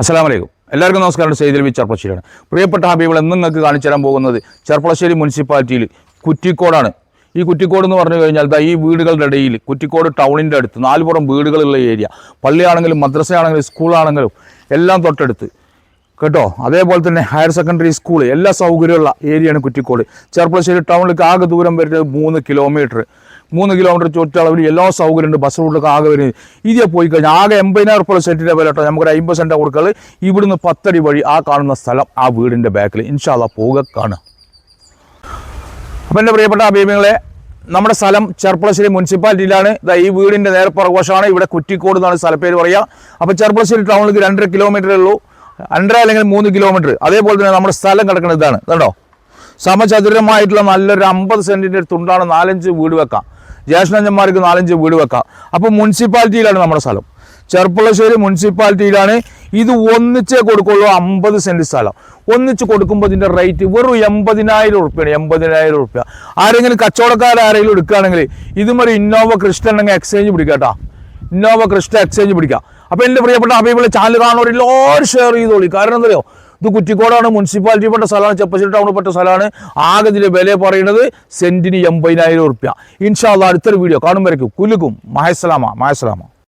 അസ്സലാമു അലൈക്കും. എല്ലാവർക്കും നമസ്കാരം. സെയ്ദ് ചെർപ്പളശ്ശേരിയാണ്. പ്രിയപ്പെട്ട ഹബീബുകൾ, ഇന്ന് നിങ്ങൾക്ക് കാണിച്ചു തരാൻ പോകുന്നത് ചെർപ്പളശ്ശേരി മുനിസിപ്പാലിറ്റിയിൽ കുറ്റിക്കോടാണ്. ഈ കുറ്റിക്കോട് എന്ന് പറഞ്ഞു കഴിഞ്ഞാൽ ഈ വീടുകളുടെ ഇടയിൽ കുറ്റിക്കോട് ടൗണിൻ്റെ അടുത്ത് 4 പുറം വീടുകളുള്ള ഏരിയ, പള്ളിയാണെങ്കിലും മദ്രസയാണെങ്കിലും സ്കൂളാണെങ്കിലും എല്ലാം തൊട്ടടുത്ത് കേട്ടോ. അതേപോലെ തന്നെ ഹയർ സെക്കൻഡറി സ്കൂൾ, എല്ലാ സൗകര്യമുള്ള ഏരിയയാണ് കുറ്റിക്കോട്. ചെർപ്പളശ്ശേരി ടൗണിലേക്ക് ആകെ ദൂരം വരുന്നത് 3 കിലോമീറ്റർ. 3 കിലോമീറ്റർ ചുറ്റളവിൽ എല്ലാ സൗകര്യമുണ്ട്. ബസ് റൂട്ടിലൊക്കെ ആകെ വരുന്നത് ഇതിൽ പോയി കഴിഞ്ഞാൽ ആകെ 80,000 റുപ്യ സെൻറ്റിൻ്റെ വില കേട്ടോ. നമുക്കൊരു 50 സെൻറ്റ് കൊടുക്കൽ. ഇവിടുന്ന് 10 അടി വഴി ആ കാണുന്ന സ്ഥലം ആ വീടിൻ്റെ ബാക്കിൽ ഇൻഷാ അല്ലാഹ് പോവുക കാണുക. അപ്പം എൻ്റെ പ്രിയപ്പെട്ട അഭിമുഖങ്ങളെ, നമ്മുടെ സ്ഥലം ചെർപ്പളശ്ശേരി മുനിസിപ്പാലിറ്റിയിലാണ്. ഈ വീടിൻ്റെ നേരെ പുറകുവശമാണ്. ഇവിടെ കുറ്റിക്കോട് എന്നാണ് സ്ഥലപ്പേര് പറയുക. അപ്പോൾ ചെർപ്പളശ്ശേരി ടൗണിലേക്ക് 2.5 കിലോമീറ്ററേ ഉള്ളൂ, 2.5 അല്ലെങ്കിൽ 3 കിലോമീറ്റർ. അതേപോലെ തന്നെ നമ്മുടെ സ്ഥലം കിടക്കുന്നത് ഇതാണ് കേട്ടോ. സമചതുരമായിട്ടുള്ള നല്ലൊരു 50 സെൻറ്റിൻ്റെ തുണ്ടാണ്. 4-5 വീട് വെക്കാം. ജ്യേഷ്ഠന്മാർക്ക് 4-5 വീട് വെക്കാം. അപ്പോൾ മുനിസിപ്പാലിറ്റിയിലാണ് നമ്മുടെ സ്ഥലം. ചെർപ്പളശ്ശേരി മുനിസിപ്പാലിറ്റിയിലാണ്. ഇത് ഒന്നിച്ചേ കൊടുക്കുള്ളൂ. 50 സെൻറ്റ് സ്ഥലം ഒന്നിച്ച് കൊടുക്കുമ്പോൾ ഇതിൻ്റെ റേറ്റ് വെറും 80,000 റുപ്യാണ്. 80,000 റുപ്യ. ആരെങ്കിലും കച്ചവടക്കാരെങ്കിലും എടുക്കുകയാണെങ്കിൽ ഇതുമൊരു ഇന്നോവ ക്രിസ്റ്റ ഉണ്ടെങ്കിൽ എക്സ്ചേഞ്ച് പിടിക്കാം കേട്ടോ. ഇന്നോവ ക്രിസ്റ്റ എക്സ്ചേഞ്ച് പിടിക്കാം. അപ്പോൾ എൻ്റെ പ്രിയപ്പെട്ട അഭിമുഖ ചാനൽ കാണുന്നവർ എല്ലാവരും ഷെയർ ചെയ്തോളി. കാരണം എന്താ പറയുക, ഇത് കുറ്റിക്കോടാണ്, മുനിസിപ്പാലിറ്റി പെട്ട സ്ഥലമാണ്, ചെർപ്പളശ്ശേരി ടൗണിൽ പെട്ട സ്ഥലമാണ്. ആകെ ഇതിൻ്റെ വില പറയുന്നത് സെൻറ്റിന് 80,000 റുപ്യ. ഇൻഷാ അല്ലാഹ് അടുത്തൊരു വീഡിയോ കാണുമ്പോഴേക്കും കുലുക്കും. മഹസ്സലാമ.